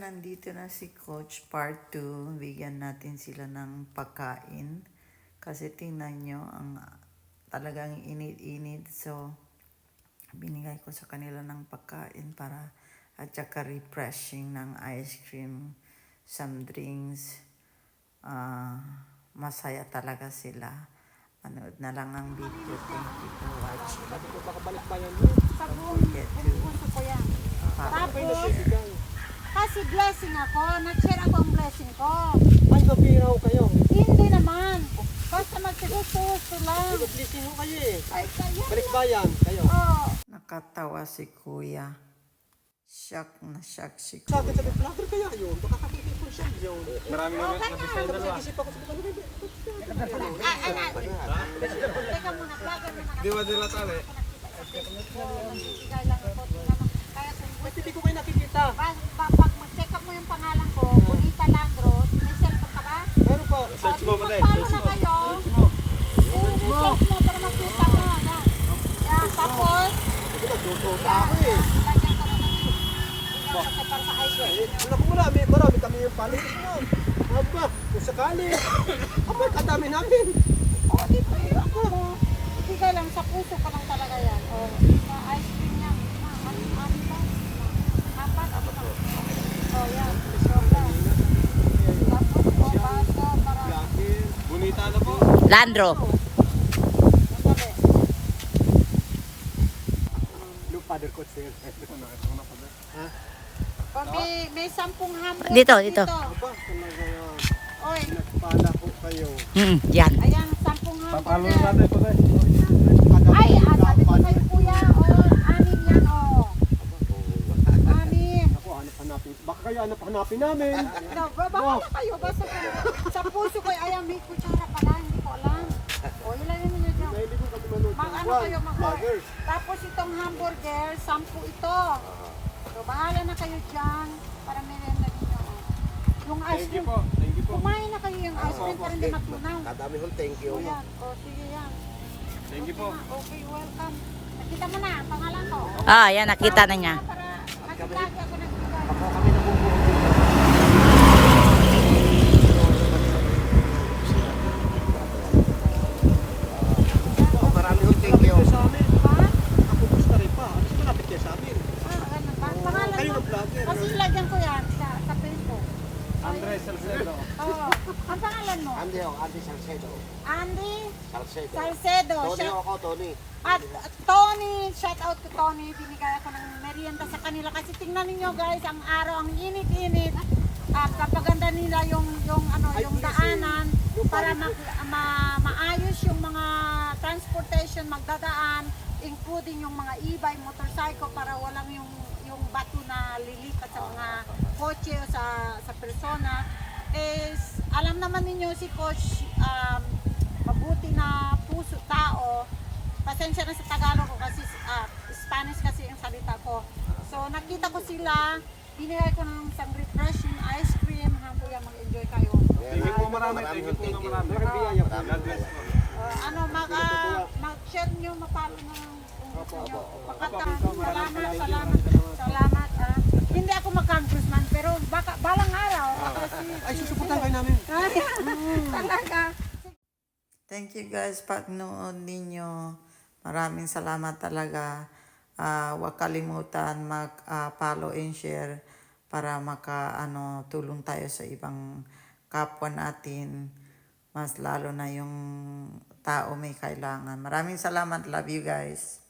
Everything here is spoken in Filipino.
nandito na si Coach part 2. Bigyan natin sila ng pagkain. Kasi tingnan nyo, ang talagang init-init. So, binigay ko sa kanila ng pagkain para at saka refreshing ng ice cream, some drinks. Masaya talaga sila. Manood na lang ang video. Thank you for watching. Don't forget to Tapos, kasi blessing ako, nag-share ako ang blessing ko. Ay, mapiraw kayo. Hindi naman. Basta magsugusto lang. Blessing mo kayo eh. Ay, kaya. Balikbayan kayo. Oo. Nakatawa si Kuya. Shock na shock si Sa Kuya. akin sabi, vlogger kaya yun. Baka kapitid ko siya yun. Marami na nag-design na lang. Isip ako sa mga Teka muna, vlogger muna. Di ba nila tali? Nagbigay lang ako. Kaya kung Ba't hindi ko kayo nakikita? pag mag-check up mo yung pangalan ko, Bonita Landros, may cellphone ka ba? Meron pa. Search mo pa Magpalo na kayo. I-check mo para makita mo. Yan, tapos, Nagtututa ako eh. lagyan ka na ng para sa ice cream. Alam ko marami kami yung palit mo. Aba, kung sakali. Aba, kadami namin. O, di pa yun ako. Ibigay lang, sa puso pa lang talaga yan. O, sa ice cream yan. Apat. O, yan. Tapos, o, basa, para. Bonita na po. Landro. Sandali. Yung father ko sir. Ha? O, may 10 hamburger Dito. Aba, talaga yan. Oy, Nagpala po kayo. Yan. ayan, 10 Papalo hamburger. natin po tayo. Ay, sabi ko kayo kuya, o, 6 yan, o. 6. Ako, hanapin. Baka kayo hanapin namin. No, bahala kayo. Basta sa puso ko, ayan, may kutsara pala, hindi ko alam. O, ilagay niyo dyan. Mahilig ko kami manood. Mag-ano kayo, Vloggers. Tapos itong hamburger, 10 ito. So, bahala na kayo dyan para merienda ninyo. Yung ice Thank you cream, po. Thank you po. kumain na kayo yung ice cream para hindi matunaw. Kadami hong thank you. O, yan. O, sige yan. Thank you po. Okay, welcome. Nakita mo na, ang pangalan ko. Ah, yan, nakita na niya. Para makilagi ako nagbigay. Ako kami nabubuo. Marami hong thank you. Sa amin. Ha? Ako gusto rin pa. Mas malapit kayo sa amin. Ganun ba? Pangalan Kayo mo? ng vlogger. Kasi ilagyan ko yan sa Facebook. Andres Salcedo. Oo. Ang pangalan mo? Andy Salcedo. Andy Salcedo. Salcedo. Tony ako, Tony. At Tony, shout out to Tony. Binigay ako ng merienda sa kanila. Kasi tingnan niyo guys, ang araw, ang init-init. Kapaganda nila yung daanan para maayos yung mga transportation magdadaan, including yung mga e-bike, motorcycle para walang yung bato na lilipat sa mga kotse o sa persona. Alam naman ninyo si Coach, mabuti na puso tao. Pasensya na sa Tagalog ko kasi Spanish kasi yung salita ko. So nakita ko sila, binigay ko ng isang refreshing ice cream, hamburger, mag-enjoy kayo. Thank you po marami. Thank you po na marami. God bless po. Mag-share nyo, mapalo na ng gusto nyo. Salamat. Hindi ako mag-congressman, pero balang araw. Ay, susuportan kayo namin. Talaga. Thank you guys, pagnood ninyo. Maraming salamat talaga. Huwag kalimutan mag-follow and share para tulong tayo sa ibang kapwa natin. Mas lalo na yung tao may kailangan. Maraming salamat. Love you guys.